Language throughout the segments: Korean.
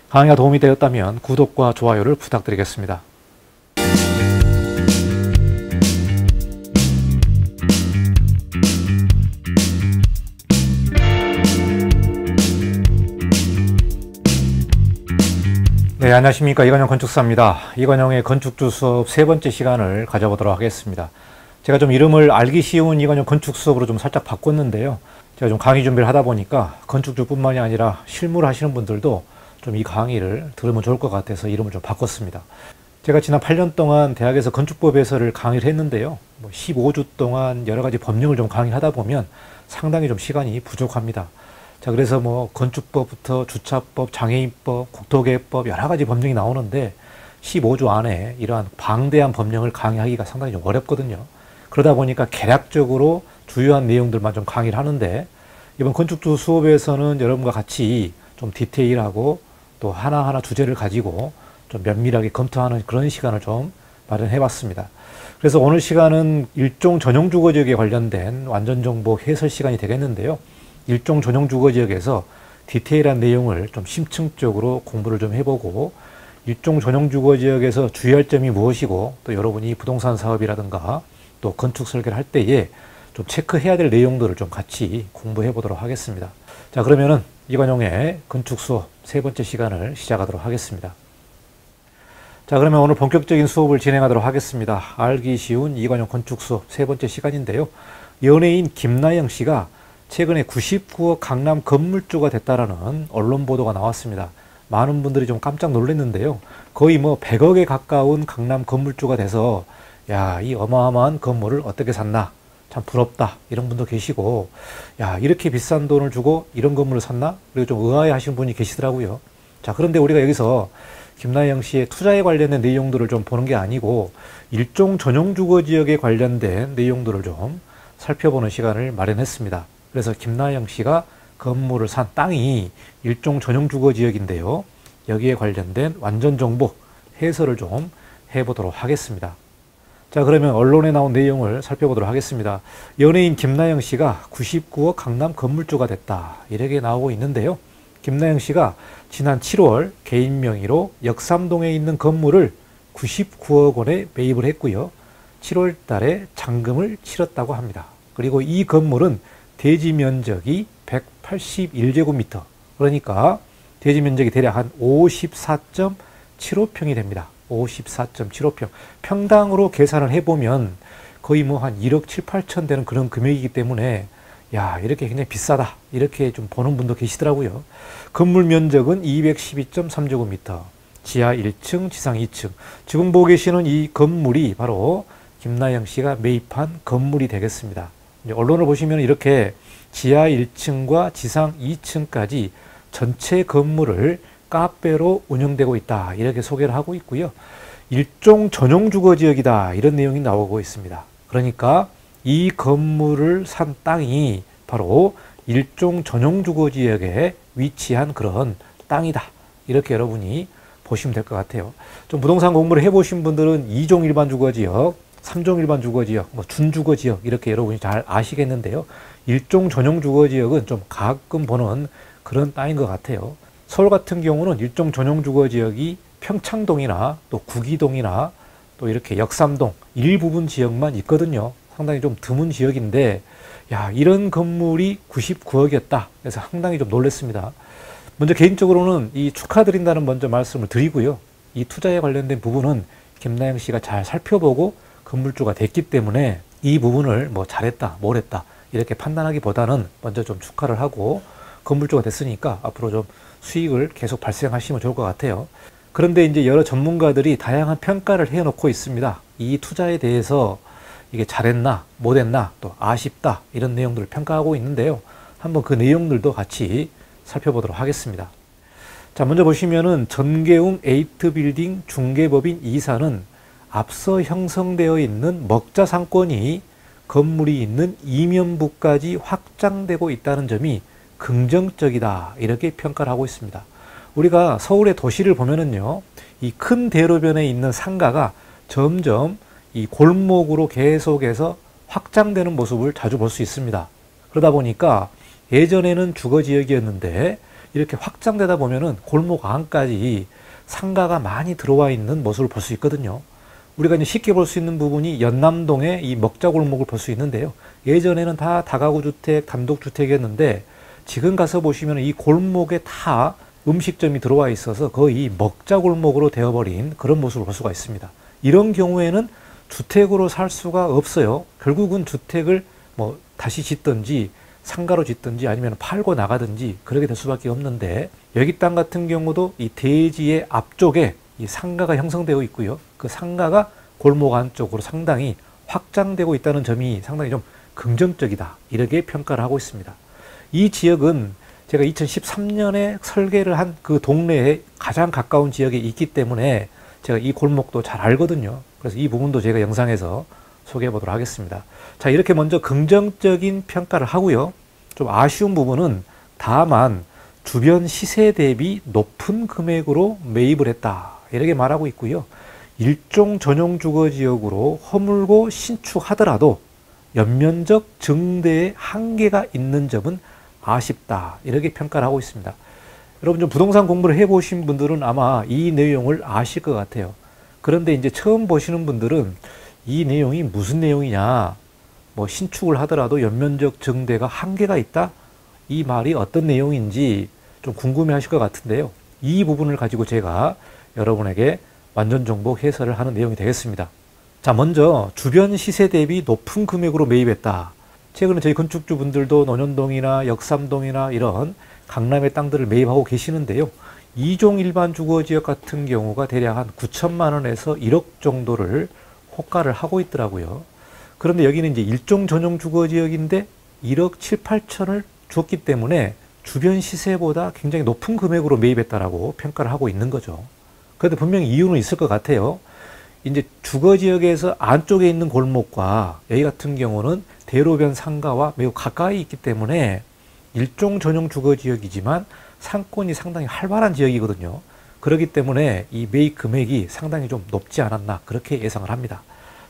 강의가 도움이 되었다면 구독과 좋아요를 부탁드리겠습니다. 네, 안녕하십니까. 이건영 건축사입니다. 이건영의 건축주 수업 세 번째 시간을 가져보도록 하겠습니다. 제가 좀 이름을 알기 쉬운 이건영 건축 수업으로 좀 살짝 바꿨는데요. 제가 좀 강의 준비를 하다 보니까 건축주뿐만이 아니라 실무를 하시는 분들도 좀 이 강의를 들으면 좋을 것 같아서 이름을 좀 바꿨습니다. 제가 지난 8년 동안 대학에서 건축법에서를 강의를 했는데요. 15주 동안 여러 가지 법령을 좀 강의하다 보면 상당히 좀 시간이 부족합니다. 자, 그래서 건축법부터 주차법, 장애인법, 국토계획법 여러 가지 법령이 나오는데 15주 안에 이러한 방대한 법령을 강의하기가 상당히 좀 어렵거든요. 그러다 보니까 개략적으로 주요한 내용들만 좀 강의를 하는데 이번 건축주 수업에서는 여러분과 같이 좀 디테일하고 또 하나하나 주제를 가지고 좀 면밀하게 검토하는 그런 시간을 좀 마련해 봤습니다. 그래서 오늘 시간은 일종 전용 주거지역에 관련된 완전정보 해설 시간이 되겠는데요. 일종 전용 주거지역에서 디테일한 내용을 좀 심층적으로 공부를 좀 해보고 일종 전용 주거지역에서 주의할 점이 무엇이고 또 여러분이 부동산 사업이라든가 또 건축 설계를 할 때에 좀 체크해야 될 내용들을 좀 같이 공부해 보도록 하겠습니다. 자, 그러면은 이건용의 건축 수업 세 번째 시간을 시작하도록 하겠습니다. 자, 그러면 오늘 본격적인 수업을 진행하도록 하겠습니다. 알기 쉬운 이건용 건축 수업 세 번째 시간인데요. 연예인 김나영 씨가 최근에 99억 강남 건물주가 됐다라는 언론 보도가 나왔습니다. 많은 분들이 좀 깜짝 놀랐는데요. 거의 100억에 가까운 강남 건물주가 돼서 야, 이 어마어마한 건물을 어떻게 샀나? 참 부럽다. 이런 분도 계시고 야, 이렇게 비싼 돈을 주고 이런 건물을 샀나? 그리고 좀 의아해 하시는 분이 계시더라고요. 자, 그런데 우리가 여기서 김나영 씨의 투자에 관련된 내용들을 좀 보는 게 아니고 일종 전용 주거지역에 관련된 내용들을 좀 살펴보는 시간을 마련했습니다. 그래서 김나영 씨가 건물을 산 땅이 일종 전용 주거지역인데요. 여기에 관련된 완전 정보 해설을 좀 해보도록 하겠습니다. 자, 그러면 언론에 나온 내용을 살펴보도록 하겠습니다. 연예인 김나영 씨가 99억 강남 건물주가 됐다. 이렇게 나오고 있는데요. 김나영 씨가 지난 7월 개인 명의로 역삼동에 있는 건물을 99억 원에 매입을 했고요. 7월 달에 잔금을 치렀다고 합니다. 그리고 이 건물은 대지 면적이 181제곱미터, 그러니까 대지 면적이 대략 한 54.75평이 됩니다. 54.75평. 평당으로 계산을 해보면 거의 한 1억 7, 8천 되는 그런 금액이기 때문에 야, 이렇게 굉장히 비싸다. 이렇게 좀 보는 분도 계시더라고요. 건물 면적은 212.3제곱미터, 지하 1층, 지상 2층. 지금 보고 계시는 이 건물이 바로 김나영 씨가 매입한 건물이 되겠습니다. 언론을 보시면 이렇게 지하 1층과 지상 2층까지 전체 건물을 카페로 운영되고 있다. 이렇게 소개를 하고 있고요. 일종 전용 주거지역이다. 이런 내용이 나오고 있습니다. 그러니까 이 건물을 산 땅이 바로 일종 전용 주거지역에 위치한 그런 땅이다. 이렇게 여러분이 보시면 될 것 같아요. 좀 부동산 공부를 해보신 분들은 2종 일반 주거지역, 3종 일반 주거지역, 준주거지역 이렇게 여러분이 잘 아시겠는데요. 일종 전용 주거지역은 좀 가끔 보는 그런 땅인 것 같아요. 서울 같은 경우는 일종 전용 주거지역이 평창동이나 또 구기동이나 또 이렇게 역삼동 일부분 지역만 있거든요. 상당히 좀 드문 지역인데 야, 이런 건물이 99억이었다. 그래서 상당히 좀 놀랐습니다. 먼저 개인적으로는 이 축하드린다는 먼저 말씀을 드리고요. 이 투자에 관련된 부분은 김나영 씨가 잘 살펴보고 건물주가 됐기 때문에 이 부분을 잘했다, 뭘 했다 이렇게 판단하기보다는 먼저 좀 축하를 하고 건물주가 됐으니까 앞으로 좀 수익을 계속 발생하시면 좋을 것 같아요. 그런데 이제 여러 전문가들이 다양한 평가를 해놓고 있습니다. 이 투자에 대해서 이게 잘했나, 못했나, 또 아쉽다 이런 내용들을 평가하고 있는데요. 한번 그 내용들도 같이 살펴보도록 하겠습니다. 자, 먼저 보시면은 전계웅 에이트빌딩 중개법인 이사는 앞서 형성되어 있는 먹자 상권이 건물이 있는 이면부까지 확장되고 있다는 점이 긍정적이다. 이렇게 평가를 하고 있습니다. 우리가 서울의 도시를 보면은요, 이 큰 대로변에 있는 상가가 점점 이 골목으로 계속해서 확장되는 모습을 자주 볼 수 있습니다. 그러다 보니까 예전에는 주거지역이었는데 이렇게 확장되다 보면은 골목 안까지 상가가 많이 들어와 있는 모습을 볼 수 있거든요. 우리가 이제 쉽게 볼 수 있는 부분이 연남동의 이 먹자골목을 볼 수 있는데요. 예전에는 다 다가구 주택, 단독주택이었는데 지금 가서 보시면 이 골목에 다 음식점이 들어와 있어서 거의 먹자골목으로 되어버린 그런 모습을 볼 수가 있습니다. 이런 경우에는 주택으로 살 수가 없어요. 결국은 주택을 뭐 다시 짓든지 상가로 짓든지 아니면 팔고 나가든지 그렇게 될 수밖에 없는데, 여기 땅 같은 경우도 이 대지의 앞쪽에 이 상가가 형성되어 있고요. 그 상가가 골목 안쪽으로 상당히 확장되고 있다는 점이 상당히 좀 긍정적이다, 이렇게 평가를 하고 있습니다. 이 지역은 제가 2013년에 설계를 한 그 동네에 가장 가까운 지역에 있기 때문에 제가 이 골목도 잘 알거든요. 그래서 이 부분도 제가 영상에서 소개해 보도록 하겠습니다. 자, 이렇게 먼저 긍정적인 평가를 하고요. 좀 아쉬운 부분은 다만 주변 시세 대비 높은 금액으로 매입을 했다, 이렇게 말하고 있고요. 일종 전용 주거지역으로 허물고 신축하더라도 연면적 증대에 한계가 있는 점은 아쉽다, 이렇게 평가를 하고 있습니다. 여러분 좀 부동산 공부를 해보신 분들은 아마 이 내용을 아실 것 같아요. 그런데 이제 처음 보시는 분들은 이 내용이 무슨 내용이냐, 뭐 신축을 하더라도 연면적 증대가 한계가 있다, 이 말이 어떤 내용인지 좀 궁금해 하실 것 같은데요. 이 부분을 가지고 제가 여러분에게 완전 정복 해설을 하는 내용이 되겠습니다. 자, 먼저 주변 시세 대비 높은 금액으로 매입했다. 최근에 저희 건축주분들도 논현동이나 역삼동이나 이런 강남의 땅들을 매입하고 계시는데요. 2종 일반 주거지역 같은 경우가 대략 한 9천만 원에서 1억 정도를 호가를 하고 있더라고요. 그런데 여기는 이제 1종 전용 주거지역인데 1억 7, 8천을 줬기 때문에 주변 시세보다 굉장히 높은 금액으로 매입했다라고 평가를 하고 있는 거죠. 그런데 분명히 이유는 있을 것 같아요. 이제 주거지역에서 안쪽에 있는 골목과 여기 같은 경우는 대로변 상가와 매우 가까이 있기 때문에 일종 전용 주거지역이지만 상권이 상당히 활발한 지역이거든요. 그렇기 때문에 이 매입 금액이 상당히 좀 높지 않았나, 그렇게 예상을 합니다.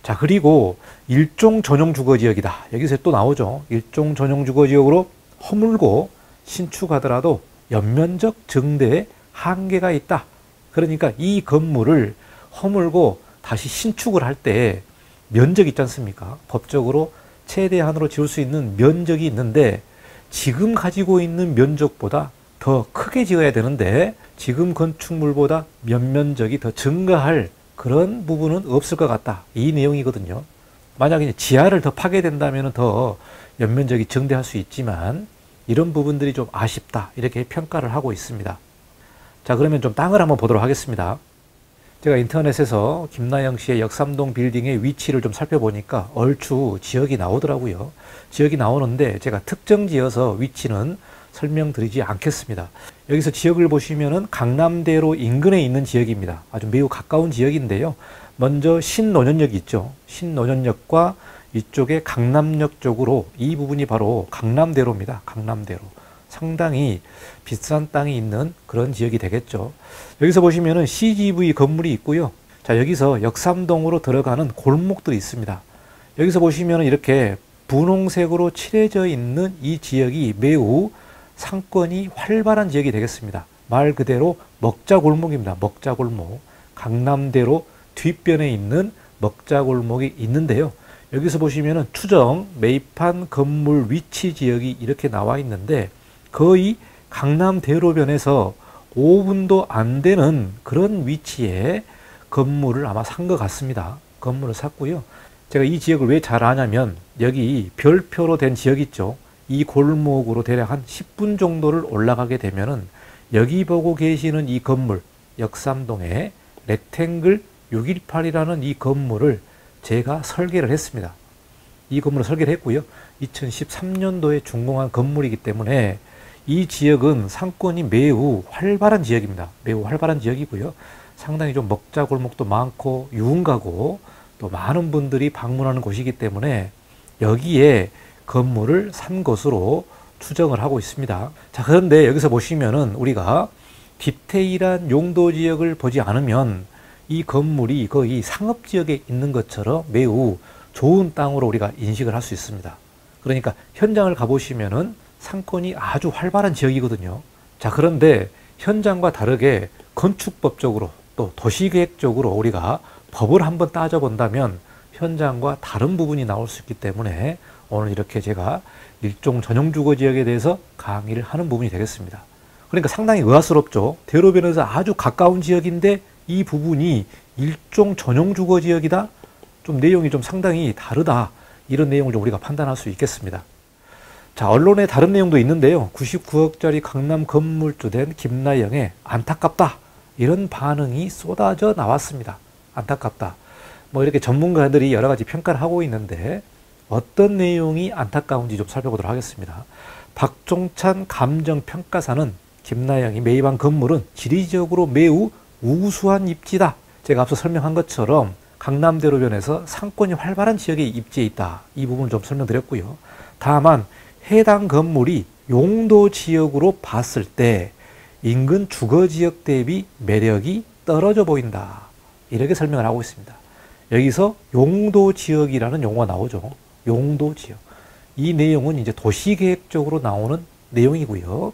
자, 그리고 일종 전용 주거지역이다. 여기서 또 나오죠. 일종 전용 주거지역으로 허물고 신축하더라도 연면적 증대에 한계가 있다. 그러니까 이 건물을 허물고 다시 신축을 할 때 면적이 있지 않습니까? 법적으로 최대한으로 지을 수 있는 면적이 있는데 지금 가지고 있는 면적보다 더 크게 지어야 되는데 지금 건축물보다 면적이 더 증가할 그런 부분은 없을 것 같다, 이 내용이거든요. 만약에 지하를 더 파게 된다면 더 연면적이 증대할 수 있지만 이런 부분들이 좀 아쉽다, 이렇게 평가를 하고 있습니다. 자, 그러면 좀 땅을 한번 보도록 하겠습니다. 제가 인터넷에서 김나영 씨의 역삼동 빌딩의 위치를 좀 살펴보니까 얼추 지역이 나오더라고요. 지역이 나오는데 제가 특정 지어서 위치는 설명드리지 않겠습니다. 여기서 지역을 보시면은 강남대로 인근에 있는 지역입니다. 아주 매우 가까운 지역인데요. 먼저 신논현역이 있죠. 신논현역과 이쪽에 강남역 쪽으로 이 부분이 바로 강남대로입니다. 강남대로. 상당히 비싼 땅이 있는 그런 지역이 되겠죠. 여기서 보시면은 CGV 건물이 있고요. 자, 여기서 역삼동으로 들어가는 골목들이 있습니다. 여기서 보시면은 이렇게 분홍색으로 칠해져 있는 이 지역이 매우 상권이 활발한 지역이 되겠습니다. 말 그대로 먹자골목입니다. 먹자골목. 강남대로 뒷변에 있는 먹자골목이 있는데요. 여기서 보시면은 추정 매입한 건물 위치 지역이 이렇게 나와 있는데 거의 강남대로변에서 5분도 안 되는 그런 위치에 건물을 아마 산 것 같습니다. 건물을 샀고요. 제가 이 지역을 왜 잘 아냐면 여기 별표로 된 지역 있죠. 이 골목으로 대략 한 10분 정도를 올라가게 되면은 여기 보고 계시는 이 건물, 역삼동의 렉탱글 618이라는 이 건물을 제가 설계를 했습니다. 이 건물을 설계를 했고요. 2013년도에 준공한 건물이기 때문에 이 지역은 상권이 매우 활발한 지역입니다. 매우 활발한 지역이고요. 상당히 좀 먹자골목도 많고 유흥가고 또 많은 분들이 방문하는 곳이기 때문에 여기에 건물을 산 것으로 추정을 하고 있습니다. 자, 그런데 여기서 보시면은 우리가 디테일한 용도 지역을 보지 않으면 이 건물이 거의 상업지역에 있는 것처럼 매우 좋은 땅으로 우리가 인식을 할 수 있습니다. 그러니까 현장을 가보시면은 상권이 아주 활발한 지역이거든요. 자, 그런데 현장과 다르게 건축법적으로 또 도시계획적으로 우리가 법을 한번 따져본다면 현장과 다른 부분이 나올 수 있기 때문에 오늘 이렇게 제가 일종 전용 주거지역에 대해서 강의를 하는 부분이 되겠습니다. 그러니까 상당히 의아스럽죠. 대로변에서 아주 가까운 지역인데 이 부분이 일종 전용 주거지역이다? 좀 내용이 좀 상당히 다르다. 이런 내용을 좀 우리가 판단할 수 있겠습니다. 자, 언론에 다른 내용도 있는데요. 99억짜리 강남 건물주 된 김나영의 안타깝다. 이런 반응이 쏟아져 나왔습니다. 안타깝다. 뭐 이렇게 전문가들이 여러 가지 평가를 하고 있는데 어떤 내용이 안타까운지 좀 살펴보도록 하겠습니다. 박종찬 감정평가사는 김나영이 매입한 건물은 지리적으로 매우 우수한 입지다. 제가 앞서 설명한 것처럼 강남대로변에서 상권이 활발한 지역에 입지해 있다. 이 부분을 좀 설명드렸고요. 다만 해당 건물이 용도 지역으로 봤을 때 인근 주거지역 대비 매력이 떨어져 보인다. 이렇게 설명을 하고 있습니다. 여기서 용도지역이라는 용어가 나오죠. 용도지역. 이 내용은 이제 도시계획적으로 나오는 내용이고요.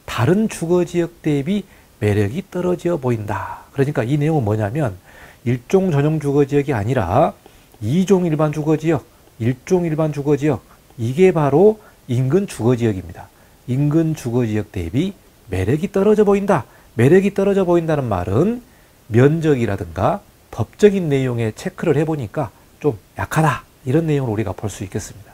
다른 주거지역 대비 매력이 떨어져 보인다. 그러니까 이 내용은 뭐냐면 일종 전용 주거지역이 아니라 이종 일반 주거지역, 일종 일반 주거지역, 이게 바로 인근 주거지역입니다. 인근 주거지역 대비 매력이 떨어져 보인다. 매력이 떨어져 보인다는 말은 면적이라든가 법적인 내용에 체크를 해보니까 좀 약하다. 이런 내용을 우리가 볼 수 있겠습니다.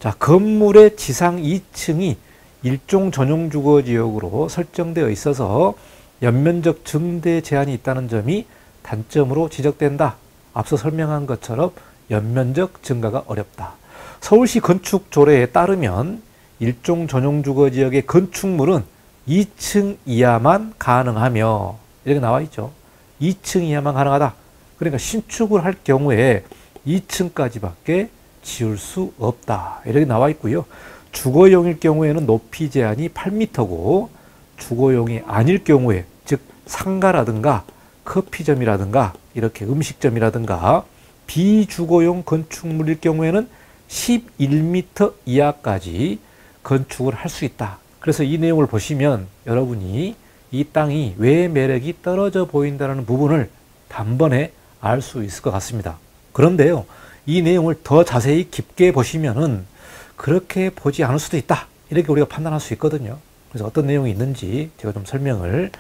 자, 건물의 지상 2층이 일종 전용 주거지역으로 설정되어 있어서 연면적 증대 제한이 있다는 점이 단점으로 지적된다. 앞서 설명한 것처럼 연면적 증가가 어렵다. 서울시 건축조례에 따르면 일종 전용 주거지역의 건축물은 2층 이하만 가능하며 이렇게 나와 있죠. 2층 이하만 가능하다. 그러니까 신축을 할 경우에 2층까지밖에 지을 수 없다. 이렇게 나와 있고요. 주거용일 경우에는 높이 제한이 8m고 주거용이 아닐 경우에 즉 상가라든가 커피점이라든가 이렇게 음식점이라든가 비주거용 건축물일 경우에는 11m 이하까지 건축을 할 수 있다. 그래서 이 내용을 보시면 여러분이 이 땅이 왜 매력이 떨어져 보인다는 부분을 단번에 알 수 있을 것 같습니다. 그런데요, 이 내용을 더 자세히 깊게 보시면은 그렇게 보지 않을 수도 있다. 이렇게 우리가 판단할 수 있거든요. 그래서 어떤 내용이 있는지 제가 좀 설명을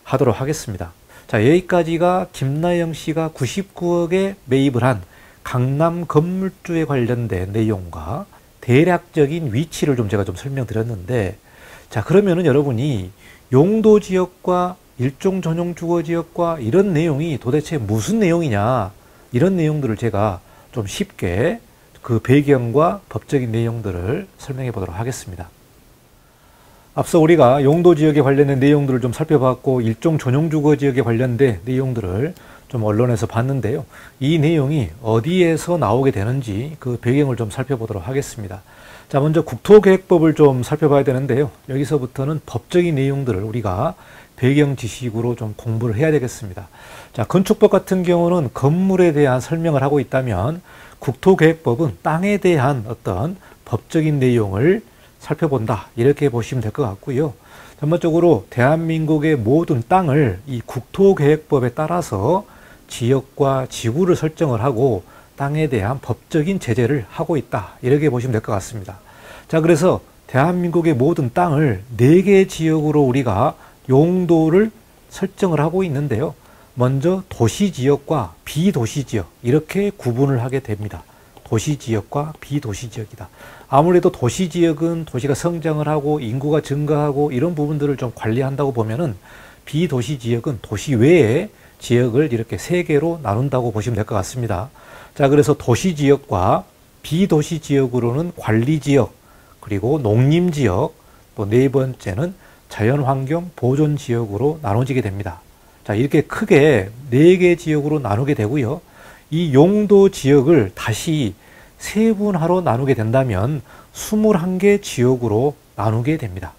하도록 하겠습니다. 자, 여기까지가 김나영 씨가 99억에 매입을 한 강남 건물주에 관련된 내용과 대략적인 위치를 제가 설명드렸는데, 자, 그러면은 여러분이 용도 지역과 일종 전용 주거 지역과 이런 내용이 도대체 무슨 내용이냐, 이런 내용들을 제가 좀 쉽게 그 배경과 법적인 내용들을 설명해 보도록 하겠습니다. 앞서 우리가 용도 지역에 관련된 내용들을 좀 살펴봤고 일종 전용 주거 지역에 관련된 내용들을 좀 언론에서 봤는데요. 이 내용이 어디에서 나오게 되는지 그 배경을 좀 살펴보도록 하겠습니다. 자, 먼저 국토계획법을 좀 살펴봐야 되는데요. 여기서부터는 법적인 내용들을 우리가 배경 지식으로 좀 공부를 해야 되겠습니다. 자, 건축법 같은 경우는 건물에 대한 설명을 하고 있다면 국토계획법은 땅에 대한 어떤 법적인 내용을 살펴본다. 이렇게 보시면 될 것 같고요. 전반적으로 대한민국의 모든 땅을 이 국토계획법에 따라서 지역과 지구를 설정을 하고 땅에 대한 법적인 제재를 하고 있다. 이렇게 보시면 될 것 같습니다. 자, 그래서 대한민국의 모든 땅을 4개 지역으로 우리가 용도를 설정을 하고 있는데요. 먼저 도시지역과 비도시지역 이렇게 구분을 하게 됩니다. 도시지역과 비도시지역이다. 아무래도 도시지역은 도시가 성장을 하고 인구가 증가하고 이런 부분들을 좀 관리한다고 보면은 비도시지역은 도시 외의 지역을 이렇게 3개로 나눈다고 보시면 될 것 같습니다. 자, 그래서 도시지역과 비도시지역으로는 관리지역, 그리고 농림지역, 또 4번째는 자연환경 보존지역으로 나눠지게 됩니다. 자, 이렇게 크게 4개 지역으로 나누게 되고요. 이 용도 지역을 다시 세분화로 나누게 된다면 21개 지역으로 나누게 됩니다.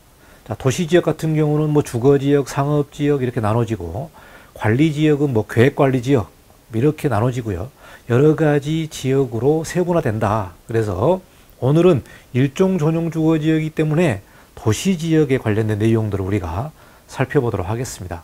자, 도시지역 같은 경우는 뭐 주거지역, 상업지역 이렇게 나눠지고, 관리지역은 뭐 계획관리지역 이렇게 나눠지고요. 여러 가지 지역으로 세분화된다. 그래서 오늘은 일종 전용 주거지역이기 때문에 도시지역에 관련된 내용들을 우리가 살펴보도록 하겠습니다.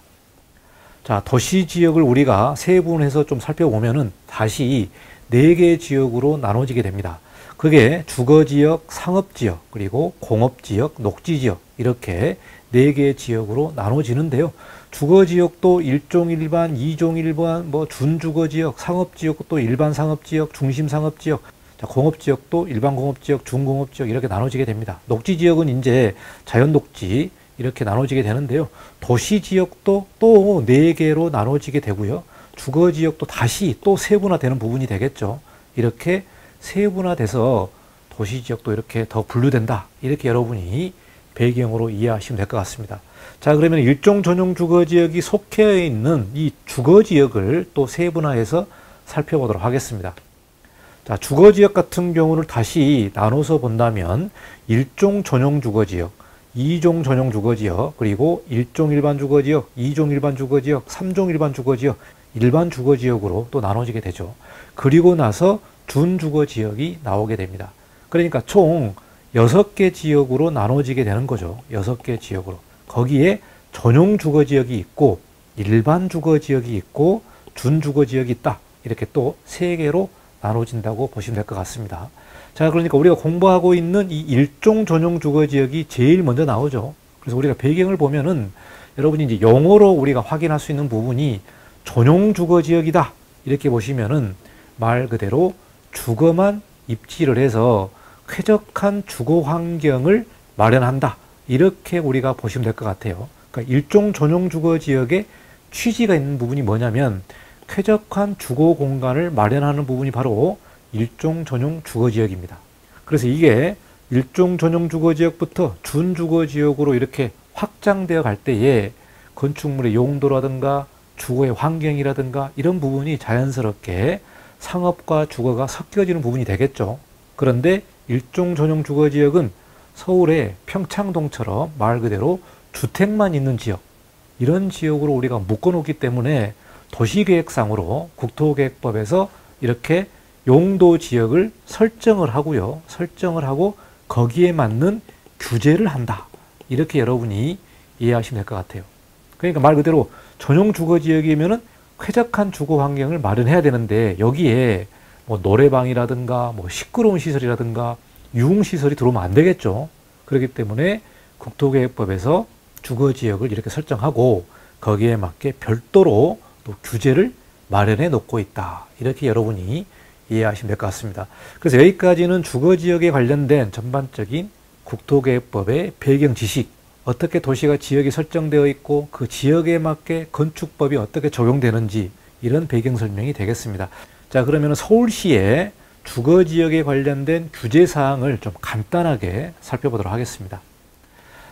자, 도시지역을 우리가 세분해서 좀 살펴보면은 다시 4개의 지역으로 나눠지게 됩니다. 그게 주거지역, 상업지역, 그리고 공업지역, 녹지지역 이렇게 4개의 지역으로 나눠지는데요. 주거지역도 1종 1반, 2종 1반, 뭐 준주거지역, 상업지역도 일반 상업지역, 중심 상업지역, 자, 공업지역도 일반 공업지역, 중공업지역 이렇게 나눠지게 됩니다. 녹지지역은 이제 자연녹지 이렇게 나눠지게 되는데요. 도시지역도 또 4개로 나눠지게 되고요. 주거지역도 다시 또 세분화되는 부분이 되겠죠. 이렇게 세분화돼서 도시지역도 이렇게 더 분류된다. 이렇게 여러분이 배경으로 이해하시면 될 것 같습니다. 자, 그러면 일종 전용 주거지역이 속해 있는 이 주거지역을 또 세분화해서 살펴보도록 하겠습니다. 자, 주거지역 같은 경우를 다시 나눠서 본다면 일종 전용 주거지역, 2종 전용 주거지역, 그리고 1종 일반 주거지역, 2종 일반 주거지역, 3종 일반 주거지역, 일반 주거지역으로 또 나눠지게 되죠. 그리고 나서 준주거지역이 나오게 됩니다. 그러니까 총 6개 지역으로 나눠지게 되는 거죠. 6개 지역으로. 거기에 전용 주거지역이 있고 일반 주거지역이 있고 준주거지역이 있다. 이렇게 또 3개로 나눠진다고 보시면 될 것 같습니다. 자, 그러니까 우리가 공부하고 있는 이 일종 전용 주거지역이 제일 먼저 나오죠. 그래서 우리가 배경을 보면은 여러분이 이제 영어로 우리가 확인할 수 있는 부분이 전용 주거지역이다. 이렇게 보시면은 말 그대로 주거만 입지를 해서 쾌적한 주거 환경을 마련한다. 이렇게 우리가 보시면 될 것 같아요. 그러니까 일종 전용 주거지역의 취지가 있는 부분이 뭐냐면 쾌적한 주거 공간을 마련하는 부분이 바로 일종 전용 주거지역입니다. 그래서 이게 일종 전용 주거지역부터 준주거지역으로 이렇게 확장되어 갈 때에 건축물의 용도라든가 주거의 환경이라든가 이런 부분이 자연스럽게 상업과 주거가 섞여지는 부분이 되겠죠. 그런데 일종 전용 주거지역은 서울의 평창동처럼 말 그대로 주택만 있는 지역, 이런 지역으로 우리가 묶어놓기 때문에 도시계획상으로 국토계획법에서 이렇게 용도 지역을 설정을 하고요. 설정을 하고 거기에 맞는 규제를 한다. 이렇게 여러분이 이해하시면 될 것 같아요. 그러니까 말 그대로 전용 주거지역이면은 쾌적한 주거 환경을 마련해야 되는데 여기에 뭐 노래방이라든가 뭐 시끄러운 시설이라든가 유흥시설이 들어오면 안 되겠죠. 그렇기 때문에 국토계획법에서 주거지역을 이렇게 설정하고 거기에 맞게 별도로 또 규제를 마련해 놓고 있다. 이렇게 여러분이 이해하시면 될 것 같습니다. 그래서 여기까지는 주거지역에 관련된 전반적인 국토계획법의 배경 지식, 어떻게 도시가 지역이 설정되어 있고 그 지역에 맞게 건축법이 어떻게 적용되는지 이런 배경 설명이 되겠습니다. 자, 그러면 서울시의 주거지역에 관련된 규제사항을 좀 간단하게 살펴보도록 하겠습니다.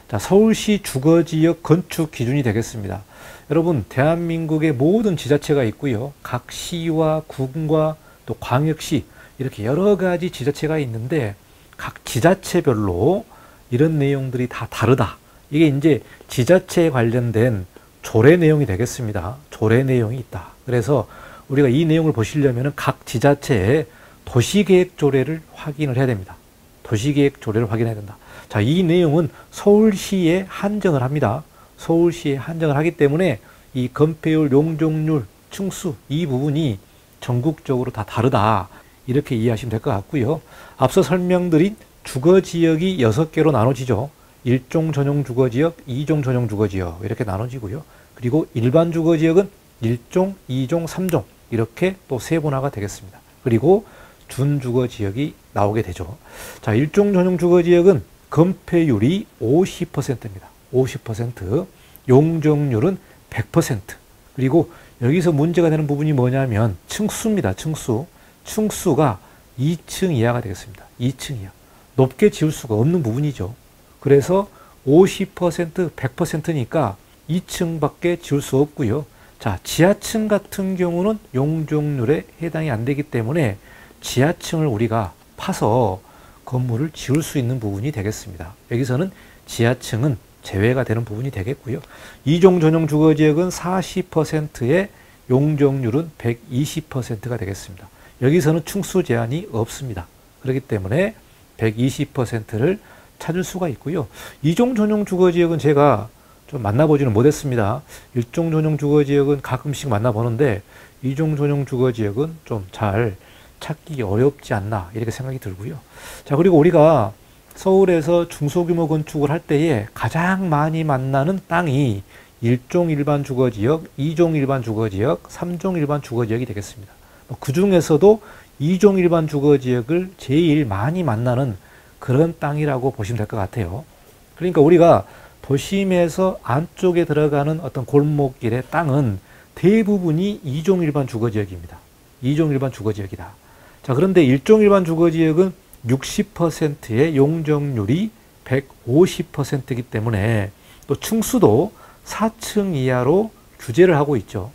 자, 서울시 주거지역 건축 기준이 되겠습니다. 여러분, 대한민국의 모든 지자체가 있고요. 각 시와 군과 또 광역시 이렇게 여러 가지 지자체가 있는데 각 지자체별로 이런 내용들이 다 다르다. 이게 이제 지자체에 관련된 조례 내용이 되겠습니다. 조례 내용이 있다. 그래서 우리가 이 내용을 보시려면 각 지자체의 도시계획 조례를 확인을 해야 됩니다. 도시계획 조례를 확인해야 된다. 자, 이 내용은 서울시에 한정을 합니다. 서울시에 한정을 하기 때문에 이 건폐율, 용적률, 층수 이 부분이 전국적으로 다 다르다. 이렇게 이해하시면 될 것 같고요. 앞서 설명드린 주거지역이 6개로 나눠지죠. 1종 전용 주거지역, 2종 전용 주거지역 이렇게 나눠지고요. 그리고 일반 주거지역은 1종, 2종, 3종 이렇게 또 세분화가 되겠습니다. 그리고 준주거지역이 나오게 되죠. 자, 1종 전용 주거지역은 건폐율이 50%입니다. 50%, 용적률은 100%. 그리고 여기서 문제가 되는 부분이 뭐냐면 층수입니다. 층수. 층수가 2층 이하가 되겠습니다. 2층 이하. 높게 지을 수가 없는 부분이죠. 그래서 50%, 100%니까 2층밖에 지을 수 없고요. 자, 지하층 같은 경우는 용적률에 해당이 안 되기 때문에 지하층을 우리가 파서 건물을 지을 수 있는 부분이 되겠습니다. 여기서는 지하층은 제외가 되는 부분이 되겠고요. 2종 전용 주거지역은 40%의 용적률은 120%가 되겠습니다. 여기서는 층수 제한이 없습니다. 그렇기 때문에 120%를 찾을 수가 있고요. 이종 전용 주거지역은 제가 좀 만나보지는 못했습니다. 일종 전용 주거지역은 가끔씩 만나보는데 이종 전용 주거지역은 좀 잘 찾기 어렵지 않나 이렇게 생각이 들고요. 자, 그리고 우리가 서울에서 중소규모 건축을 할 때에 가장 많이 만나는 땅이 1종 일반 주거지역, 2종 일반 주거지역, 3종 일반 주거지역이 되겠습니다. 그 중에서도 2종 일반 주거지역을 제일 많이 만나는 그런 땅이라고 보시면 될 것 같아요. 그러니까 우리가 도심에서 안쪽에 들어가는 어떤 골목길의 땅은 대부분이 2종 일반 주거지역입니다. 2종 일반 주거지역이다. 자, 그런데 1종 일반 주거지역은 60%의 용적률이 150%이기 때문에 또 층수도 4층 이하로 규제를 하고 있죠.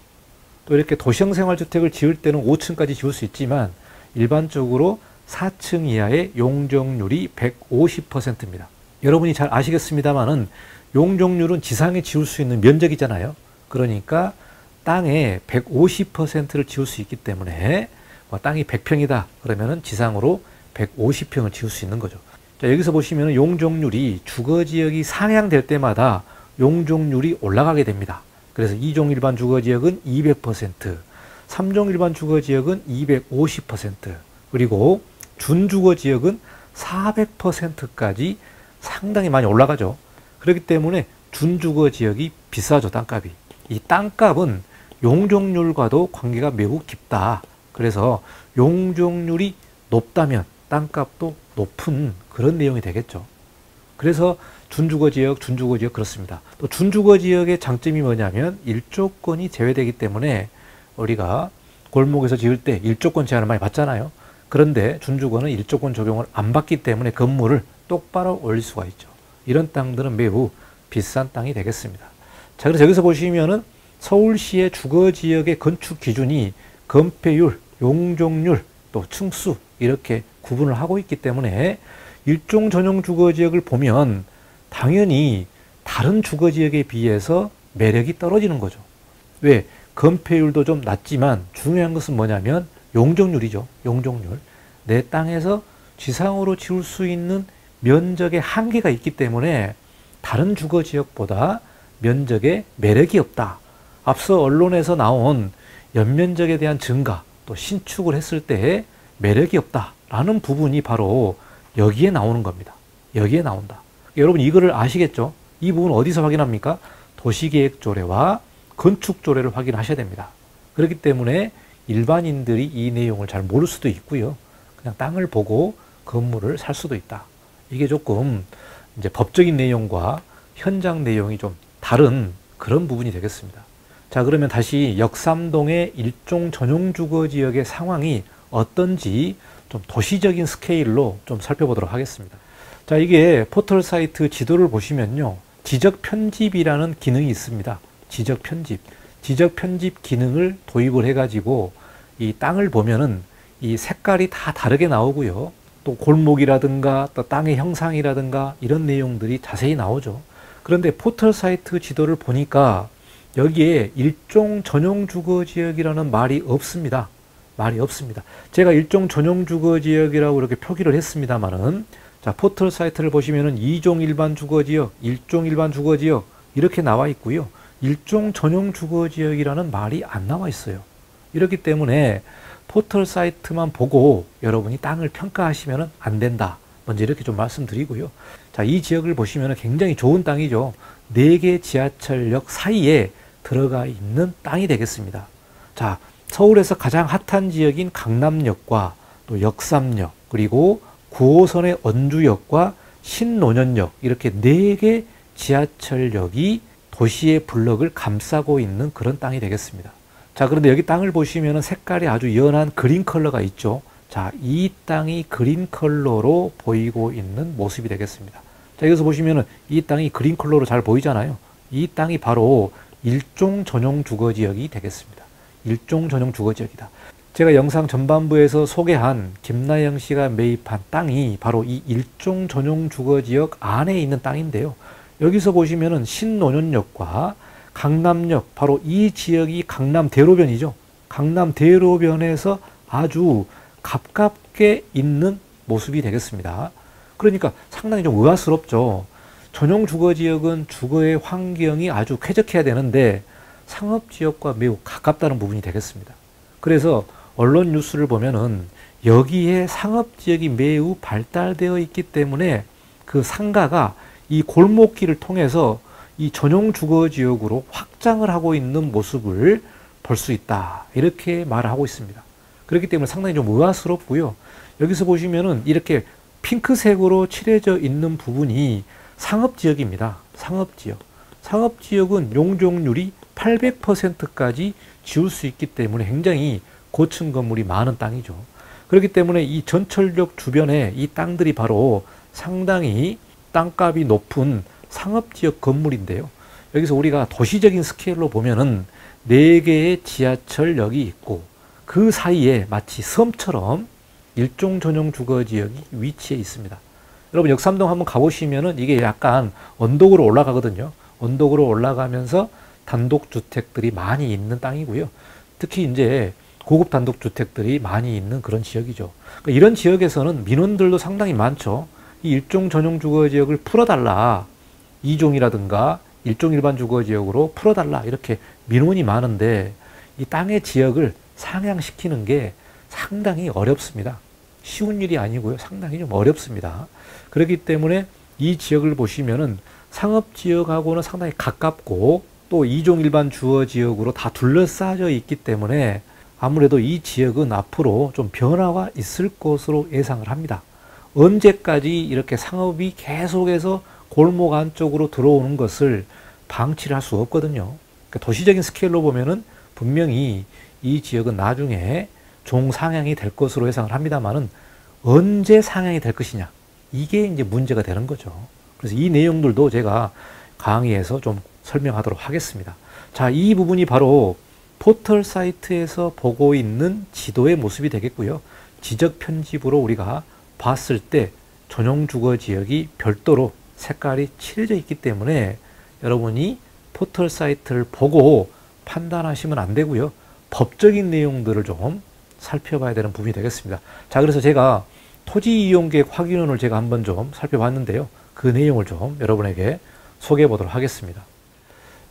또 이렇게 도시형 생활주택을 지을 때는 5층까지 지을 수 있지만 일반적으로 4층 이하의 용적률이 150%입니다. 여러분이 잘 아시겠습니다만은 용적률은 지상에 지을 수 있는 면적이잖아요. 그러니까 땅의 150%를 지을 수 있기 때문에 땅이 100평이다 그러면은 지상으로 150평을 지을 수 있는 거죠. 자, 여기서 보시면 용적률이 주거지역이 상향될 때마다 용적률이 올라가게 됩니다. 그래서 2종 일반 주거지역은 200%, 3종 일반 주거지역은 250%, 그리고 준주거지역은 400%까지 상당히 많이 올라가죠. 그렇기 때문에 준주거지역이 비싸죠, 땅값이. 이 땅값은 용적률과도 관계가 매우 깊다. 그래서 용적률이 높다면 땅값도 높은 그런 내용이 되겠죠. 그래서 준주거지역 그렇습니다. 또 준주거지역의 장점이 뭐냐면 일조권이 제외되기 때문에 우리가 골목에서 지을 때 일조권 제한을 많이 받잖아요. 그런데 준주거는 일조권 적용을 안 받기 때문에 건물을 똑바로 올릴 수가 있죠. 이런 땅들은 매우 비싼 땅이 되겠습니다. 자, 그래서 여기서 보시면은 서울시의 주거지역의 건축 기준이 건폐율, 용적률, 또 층수 이렇게 구분을 하고 있기 때문에 일종 전용 주거지역을 보면 당연히 다른 주거지역에 비해서 매력이 떨어지는 거죠. 왜? 건폐율도 좀 낮지만 중요한 것은 뭐냐면 용적률이죠. 용적률. 내 땅에서 지상으로 지을 수 있는 면적의 한계가 있기 때문에 다른 주거지역보다 면적에 매력이 없다. 앞서 언론에서 나온 연면적에 대한 증가, 또 신축을 했을 때의 매력이 없다라는 부분이 바로 여기에 나오는 겁니다. 여기에 나온다. 여러분 이거를 아시겠죠? 이 부분 어디서 확인합니까? 도시계획조례와 건축조례를 확인하셔야 됩니다. 그렇기 때문에 일반인들이 이 내용을 잘 모를 수도 있고요. 그냥 땅을 보고 건물을 살 수도 있다. 이게 조금 이제 법적인 내용과 현장 내용이 좀 다른 그런 부분이 되겠습니다. 자, 그러면 다시 역삼동의 일종 전용 주거지역의 상황이 어떤지 좀 도시적인 스케일로 좀 살펴보도록 하겠습니다. 자, 이게 포털 사이트 지도를 보시면요. 지적 편집이라는 기능이 있습니다. 지적 편집. 지적 편집 기능을 도입을 해가지고 이 땅을 보면은 이 색깔이 다 다르게 나오고요. 또 골목이라든가 또 땅의 형상이라든가 이런 내용들이 자세히 나오죠. 그런데 포털 사이트 지도를 보니까 여기에 일종 전용 주거지역이라는 말이 없습니다. 말이 없습니다. 제가 일종 전용 주거지역이라고 이렇게 표기를 했습니다만은 자, 포털 사이트를 보시면은 2종 일반 주거지역, 1종 일반 주거지역 이렇게 나와 있고요. 일종 전용 주거지역이라는 말이 안 나와 있어요. 이렇기 때문에 포털 사이트만 보고 여러분이 땅을 평가하시면 안 된다. 먼저 이렇게 좀 말씀드리고요. 자, 이 지역을 보시면 굉장히 좋은 땅이죠. 4개 지하철역 사이에 들어가 있는 땅이 되겠습니다. 자, 서울에서 가장 핫한 지역인 강남역과 또 역삼역 그리고 9호선의 언주역과 신논현역 이렇게 4개 지하철역이 도시의 블럭을 감싸고 있는 그런 땅이 되겠습니다. 자, 그런데 여기 땅을 보시면 색깔이 아주 연한 그린 컬러가 있죠. 자, 이 땅이 그린 컬러로 보이고 있는 모습이 되겠습니다. 자, 여기서 보시면은 이 땅이 그린 컬러로 잘 보이잖아요. 이 땅이 바로 일종 전용 주거지역이 되겠습니다. 일종 전용 주거지역이다. 제가 영상 전반부에서 소개한 김나영 씨가 매입한 땅이 바로 이 일종 전용 주거지역 안에 있는 땅인데요. 여기서 보시면은 신논현역과 강남역, 바로 이 지역이 강남대로변이죠. 강남대로변에서 아주 가깝게 있는 모습이 되겠습니다. 그러니까 상당히 좀 의아스럽죠. 전용 주거지역은 주거의 환경이 아주 쾌적해야 되는데 상업지역과 매우 가깝다는 부분이 되겠습니다. 그래서 언론 뉴스를 보면은 여기에 상업지역이 매우 발달되어 있기 때문에 그 상가가 이 골목길을 통해서 이 전용 주거지역으로 확장을 하고 있는 모습을 볼 수 있다. 이렇게 말을 하고 있습니다. 그렇기 때문에 상당히 좀 의아스럽고요. 여기서 보시면은 이렇게 핑크색으로 칠해져 있는 부분이 상업지역입니다. 상업지역. 상업지역은 용적률이 800%까지 지을 수 있기 때문에 굉장히 고층 건물이 많은 땅이죠. 그렇기 때문에 이 전철역 주변에 이 땅들이 바로 상당히 땅값이 높은 상업지역 건물인데요. 여기서 우리가 도시적인 스케일로 보면은 4개의 지하철역이 있고 그 사이에 마치 섬처럼 일종 전용 주거지역이 위치해 있습니다. 여러분 역삼동 한번 가보시면은 이게 약간 언덕으로 올라가거든요. 언덕으로 올라가면서 단독주택들이 많이 있는 땅이고요. 특히 이제 고급 단독주택들이 많이 있는 그런 지역이죠. 그러니까 이런 지역에서는 민원들도 상당히 많죠. 이 일종 전용 주거지역을 풀어달라. 2종이라든가 일종 일반 주거지역으로 풀어달라. 이렇게 민원이 많은데 이 땅의 지역을 상향시키는 게 상당히 어렵습니다. 쉬운 일이 아니고요. 상당히 좀 어렵습니다. 그렇기 때문에 이 지역을 보시면은 상업지역하고는 상당히 가깝고 또 2종 일반 주거지역으로 다 둘러싸여 있기 때문에 아무래도 이 지역은 앞으로 좀 변화가 있을 것으로 예상을 합니다. 언제까지 이렇게 상업이 계속해서 골목 안쪽으로 들어오는 것을 방치를 할 수 없거든요. 그러니까 도시적인 스케일로 보면은 분명히 이 지역은 나중에 종상향이 될 것으로 예상을 합니다만은 언제 상향이 될 것이냐 이게 이제 문제가 되는 거죠. 그래서 이 내용들도 제가 강의에서 좀 설명하도록 하겠습니다. 자, 이 부분이 바로 포털 사이트에서 보고 있는 지도의 모습이 되겠고요. 지적 편집으로 우리가 봤을 때 전용 주거 지역이 별도로 색깔이 칠해져 있기 때문에 여러분이 포털 사이트를 보고 판단하시면 안 되고요. 법적인 내용들을 좀 살펴봐야 되는 부분이 되겠습니다. 자, 그래서 제가 토지 이용 계획 확인원을 제가 한번 좀 살펴봤는데요. 그 내용을 좀 여러분에게 소개해 보도록 하겠습니다.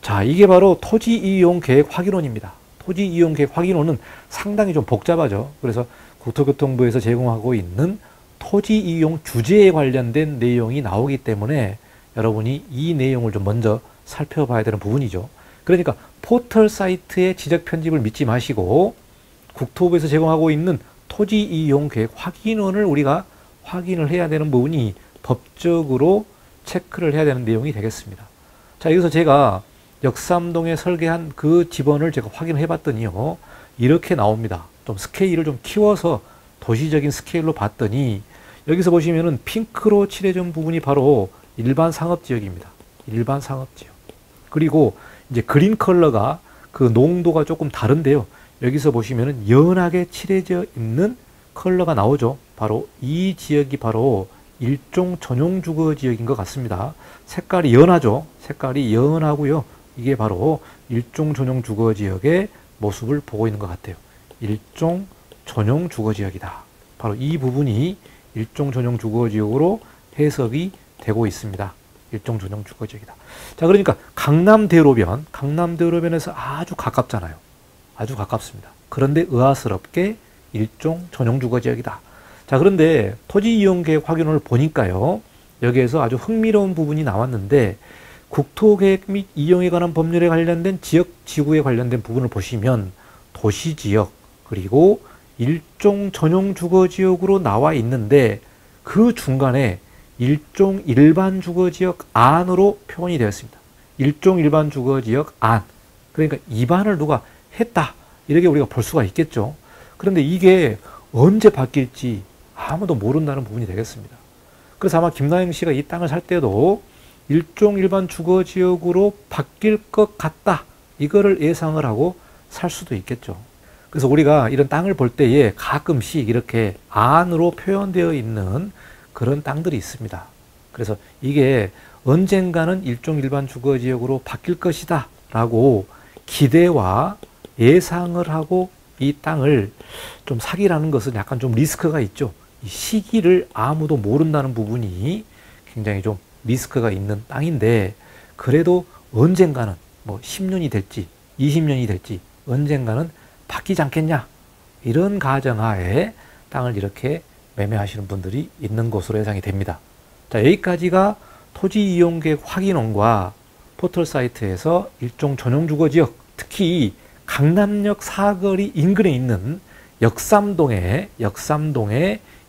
자, 이게 바로 토지 이용 계획 확인원입니다. 토지 이용 계획 확인원은 상당히 좀 복잡하죠. 그래서 국토교통부에서 제공하고 있는 토지 이용 주제에 관련된 내용이 나오기 때문에 여러분이 이 내용을 좀 먼저 살펴봐야 되는 부분이죠. 그러니까 포털 사이트의 지적 편집을 믿지 마시고 국토부에서 제공하고 있는 토지 이용 계획 확인원을 우리가 확인을 해야 되는 부분이 법적으로 체크를 해야 되는 내용이 되겠습니다. 자, 여기서 제가 역삼동에 설계한 그 지번을 제가 확인해 봤더니요. 이렇게 나옵니다. 좀 스케일을 좀 키워서 도시적인 스케일로 봤더니 여기서 보시면은 핑크로 칠해준 부분이 바로 일반 상업지역입니다. 일반 상업지역. 그리고 이제 그린 컬러가 그 농도가 조금 다른데요. 여기서 보시면은 연하게 칠해져 있는 컬러가 나오죠. 바로 이 지역이 바로 일종 전용 주거 지역인 것 같습니다. 색깔이 연하죠. 색깔이 연하고요. 이게 바로 일종 전용 주거 지역의 모습을 보고 있는 것 같아요. 일종 전용 주거 지역이다. 바로 이 부분이 일종 전용 주거 지역으로 해석이 되고 있습니다. 일종 전용 주거 지역이다. 자, 그러니까 강남대로변에서 아주 가깝잖아요. 아주 가깝습니다. 그런데 의아스럽게 일종 전용 주거 지역이다. 자, 그런데 토지 이용 계획 확인을 보니까요. 여기에서 아주 흥미로운 부분이 나왔는데 국토계획 및 이용에 관한 법률에 관련된 지역 지구에 관련된 부분을 보시면 도시지역 그리고 일종 전용 주거 지역으로 나와 있는데 그 중간에 일종 일반 주거 지역 안으로 표현이 되었습니다. 일종 일반 주거 지역 안. 그러니까 입안을 누가 했다. 이렇게 우리가 볼 수가 있겠죠. 그런데 이게 언제 바뀔지 아무도 모른다는 부분이 되겠습니다. 그래서 아마 김나영 씨가 이 땅을 살 때도 일종 일반 주거 지역으로 바뀔 것 같다. 이거를 예상을 하고 살 수도 있겠죠. 그래서 우리가 이런 땅을 볼 때에 가끔씩 이렇게 안으로 표현되어 있는 그런 땅들이 있습니다. 그래서 이게 언젠가는 일종 일반 주거 지역으로 바뀔 것이다 라고 기대와 예상을 하고 이 땅을 좀 사기라는 것은 약간 좀 리스크가 있죠. 이 시기를 아무도 모른다는 부분이 굉장히 좀 리스크가 있는 땅인데, 그래도 언젠가는 뭐 10년이 될지 20년이 될지 언젠가는 바뀌지 않겠냐, 이런 가정하에 땅을 이렇게 매매하시는 분들이 있는 것으로 예상이 됩니다. 자, 여기까지가 토지 이용계획 확인원과 포털 사이트에서 일종 전용주거지역, 특히 강남역 사거리 인근에 있는 역삼동의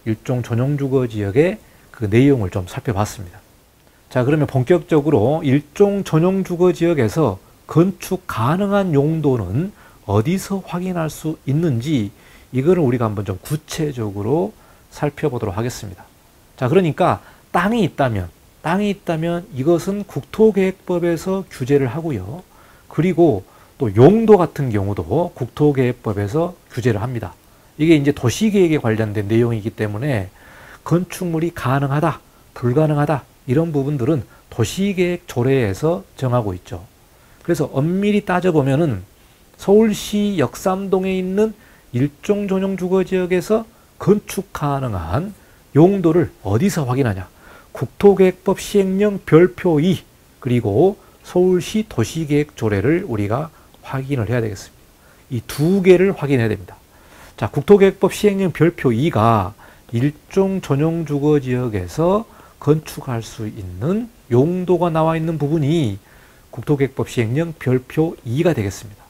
일종 전용주거지역의 그 내용을 좀 살펴봤습니다. 자, 그러면 본격적으로 일종 전용주거지역에서 건축 가능한 용도는 어디서 확인할 수 있는지, 이거를 우리가 한번 좀 구체적으로 살펴보도록 하겠습니다. 자, 그러니까 땅이 있다면 이것은 국토계획법에서 규제를 하고요. 그리고 또 용도 같은 경우도 국토계획법에서 규제를 합니다. 이게 이제 도시계획에 관련된 내용이기 때문에 건축물이 가능하다, 불가능하다, 이런 부분들은 도시계획 조례에서 정하고 있죠. 그래서 엄밀히 따져보면은 서울시 역삼동에 있는 일종 전용주거지역에서 건축 가능한 용도를 어디서 확인하냐? 국토계획법 시행령 별표 2 그리고 서울시 도시계획 조례를 우리가 확인을 해야 되겠습니다. 이 두 개를 확인해야 됩니다. 자, 국토계획법 시행령 별표 2가 일종 전용주거지역에서 건축할 수 있는 용도가 나와 있는 부분이 국토계획법 시행령 별표 2가 되겠습니다.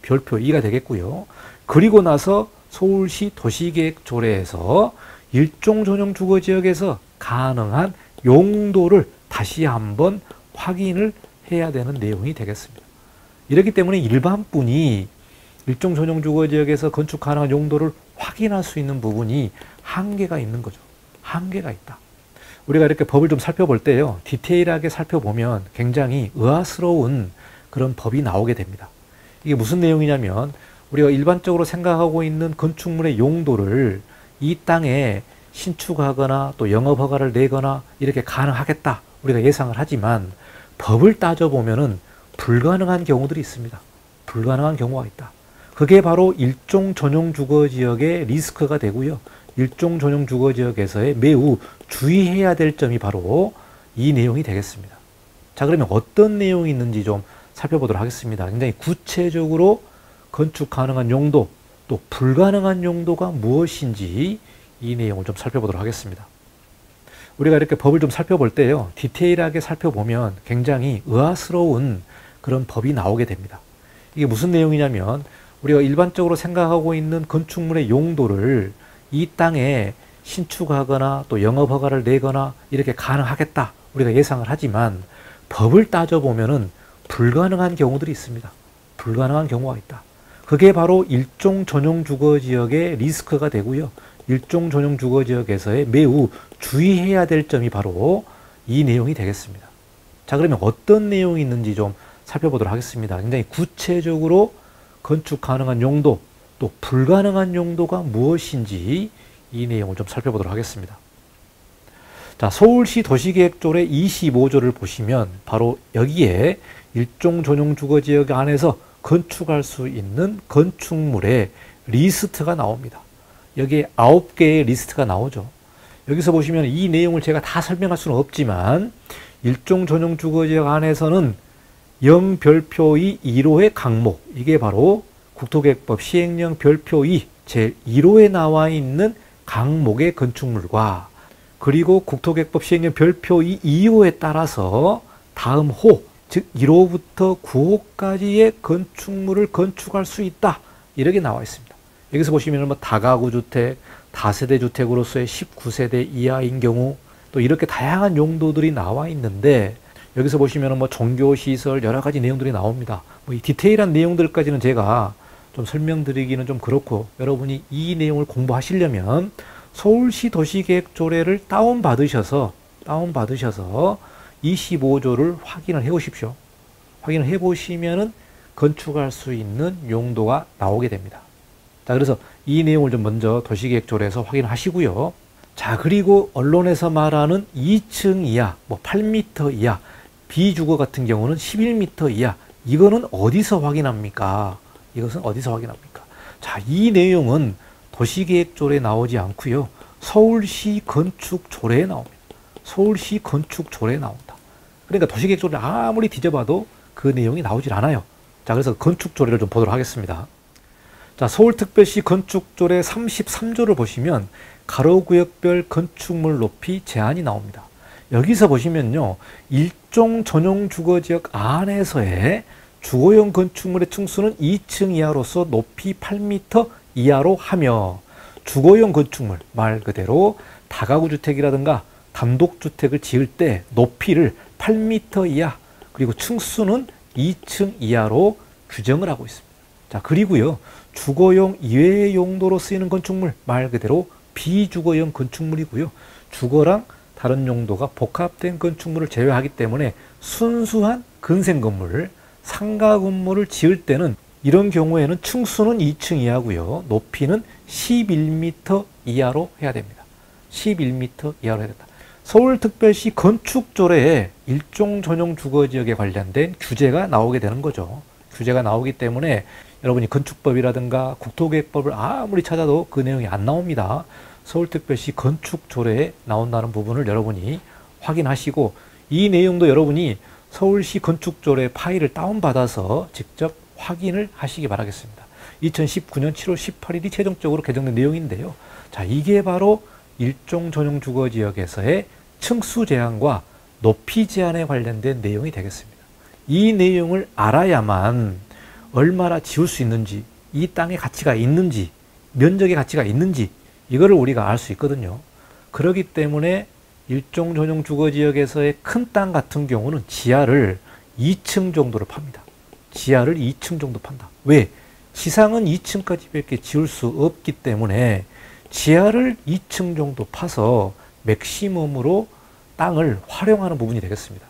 별표 2가 되겠고요. 그리고 나서 서울시 도시계획 조례에서 일종 전용주거지역에서 가능한 용도를 다시 한번 확인을 해야 되는 내용이 되겠습니다. 이렇기 때문에 일반 분이 일종 전용주거지역에서 건축 가능한 용도를 확인할 수 있는 부분이 한계가 있는 거죠. 한계가 있다. 우리가 이렇게 법을 좀 살펴볼 때요, 디테일하게 살펴보면 굉장히 의아스러운 그런 법이 나오게 됩니다. 이게 무슨 내용이냐면, 우리가 일반적으로 생각하고 있는 건축물의 용도를 이 땅에 신축하거나 또 영업허가를 내거나 이렇게 가능하겠다, 우리가 예상을 하지만 법을 따져보면은 불가능한 경우들이 있습니다. 불가능한 경우가 있다. 그게 바로 일종 전용주거지역의 리스크가 되고요. 일종 전용주거지역에서의 매우 주의해야 될 점이 바로 이 내용이 되겠습니다. 자, 그러면 어떤 내용이 있는지 좀 살펴보도록 하겠습니다. 굉장히 구체적으로 건축 가능한 용도, 또 불가능한 용도가 무엇인지 이 내용을 좀 살펴보도록 하겠습니다. 우리가 이렇게 법을 좀 살펴볼 때요, 디테일하게 살펴보면 굉장히 의아스러운 그런 법이 나오게 됩니다. 이게 무슨 내용이냐면, 우리가 일반적으로 생각하고 있는 건축물의 용도를 이 땅에 신축하거나 또 영업허가를 내거나 이렇게 가능하겠다, 우리가 예상을 하지만 법을 따져보면은 불가능한 경우들이 있습니다. 불가능한 경우가 있다. 그게 바로 일종 전용주거지역의 리스크가 되고요. 일종 전용주거지역에서의 매우 주의해야 될 점이 바로 이 내용이 되겠습니다. 자, 그러면 어떤 내용이 있는지 좀 살펴보도록 하겠습니다. 굉장히 구체적으로 건축 가능한 용도, 또 불가능한 용도가 무엇인지 이 내용을 좀 살펴보도록 하겠습니다. 자, 서울시 도시계획조례 25조를 보시면 바로 여기에 일종 전용주거지역 안에서 건축할 수 있는 건축물의 리스트가 나옵니다. 여기에 9개의 리스트가 나오죠. 여기서 보시면 이 내용을 제가 다 설명할 수는 없지만, 일종 전용주거지역 안에서는 영별표 2 1호의 강목, 이게 바로 국토계획법 시행령 별표 2 제1호에 나와 있는 강목의 건축물과, 그리고 국토계획법 시행령 별표 2 2호에 따라서 다음 호, 즉 1호부터 9호까지의 건축물을 건축할 수 있다, 이렇게 나와 있습니다. 여기서 보시면 뭐 다가구 주택, 다세대 주택으로서의 19세대 이하인 경우, 또 이렇게 다양한 용도들이 나와 있는데, 여기서 보시면 뭐 종교시설 여러 가지 내용들이 나옵니다. 뭐 이 디테일한 내용들까지는 제가 좀 설명드리기는 좀 그렇고, 여러분이 이 내용을 공부하시려면 서울시 도시계획조례를 다운받으셔서 25조를 확인을 해 보십시오. 확인을 해 보시면은 건축할 수 있는 용도가 나오게 됩니다. 자, 그래서 이 내용을 좀 먼저 도시계획조례에서 확인하시고요. 자, 그리고 언론에서 말하는 2층 이하, 뭐 8m 이하, 비주거 같은 경우는 11m 이하, 이거는 어디서 확인합니까? 이것은 어디서 확인합니까? 자, 이 내용은 도시계획조례에 나오지 않고요. 서울시 건축 조례에 나옵니다. 서울시 건축 조례에 나온다. 그러니까 도시계획 조례를 아무리 뒤져봐도 그 내용이 나오질 않아요. 자, 그래서 건축 조례를 좀 보도록 하겠습니다. 자, 서울특별시 건축조례 33조를 보시면 가로구역별 건축물 높이 제한이 나옵니다. 여기서 보시면요, 일종 전용 주거지역 안에서의 주거용 건축물의 층수는 2층 이하로서 높이 8m 이하로 하며, 주거용 건축물, 말 그대로 다가구 주택이라든가 단독주택을 지을 때 높이를 8m 이하, 그리고 층수는 2층 이하로 규정을 하고 있습니다. 자, 그리고요, 주거용 이외의 용도로 쓰이는 건축물, 말 그대로 비주거용 건축물이고요. 주거랑 다른 용도가 복합된 건축물을 제외하기 때문에 순수한 근생 건물, 상가 건물을 지을 때는 이런 경우에는 층수는 2층 이하고요. 높이는 11m 이하로 해야 됩니다. 11m 이하로 해야 된다. 서울특별시 건축조례에 일종 전용 주거지역에 관련된 규제가 나오게 되는 거죠. 규제가 나오기 때문에 여러분이 건축법이라든가 국토계획법을 아무리 찾아도 그 내용이 안 나옵니다. 서울특별시 건축조례에 나온다는 부분을 여러분이 확인하시고, 이 내용도 여러분이 서울시 건축조례 파일을 다운받아서 직접 확인을 하시기 바라겠습니다. 2019년 7월 18일이 최종적으로 개정된 내용인데요. 자, 이게 바로 일종 전용 주거지역에서의 층수 제한과 높이 제한에 관련된 내용이 되겠습니다. 이 내용을 알아야만 얼마나 지을 수 있는지, 이 땅의 가치가 있는지, 면적의 가치가 있는지, 이거를 우리가 알 수 있거든요. 그렇기 때문에 일종 전용 주거지역에서의 큰 땅 같은 경우는 지하를 2층 정도를 팝니다. 지하를 2층 정도 판다. 왜? 지상은 2층까지밖에 지을 수 없기 때문에 지하를 2층 정도 파서 맥시멈으로 땅을 활용하는 부분이 되겠습니다.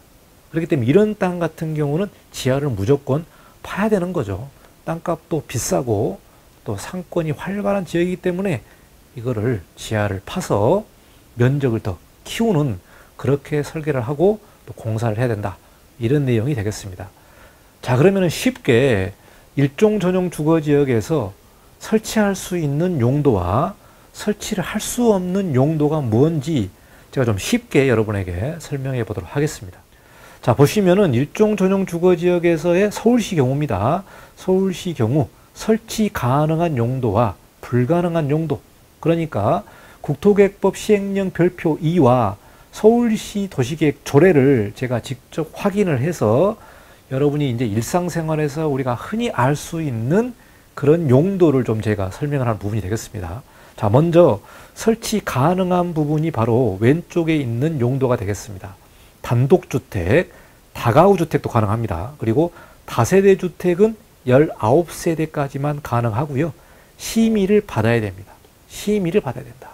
그렇기 때문에 이런 땅 같은 경우는 지하를 무조건 파야 되는 거죠. 땅값도 비싸고 또 상권이 활발한 지역이기 때문에 이거를 지하를 파서 면적을 더 키우는, 그렇게 설계를 하고 또 공사를 해야 된다. 이런 내용이 되겠습니다. 자, 그러면 쉽게 일종 전용 주거지역에서 설치할 수 있는 용도와 설치를 할 수 없는 용도가 뭔지 제가 좀 쉽게 여러분에게 설명해 보도록 하겠습니다. 자, 보시면은 일종 전용 주거지역에서의 서울시 경우입니다. 서울시 경우 설치 가능한 용도와 불가능한 용도, 그러니까 국토계획법 시행령 별표 2와 서울시 도시계획 조례를 제가 직접 확인을 해서 여러분이 이제 일상생활에서 우리가 흔히 알 수 있는 그런 용도를 좀 제가 설명을 하는 부분이 되겠습니다. 자, 먼저 설치 가능한 부분이 바로 왼쪽에 있는 용도가 되겠습니다. 단독주택, 다가구 주택도 가능합니다. 그리고 다세대 주택은 19세대까지만 가능하고요. 심의를 받아야 됩니다. 심의를 받아야 된다.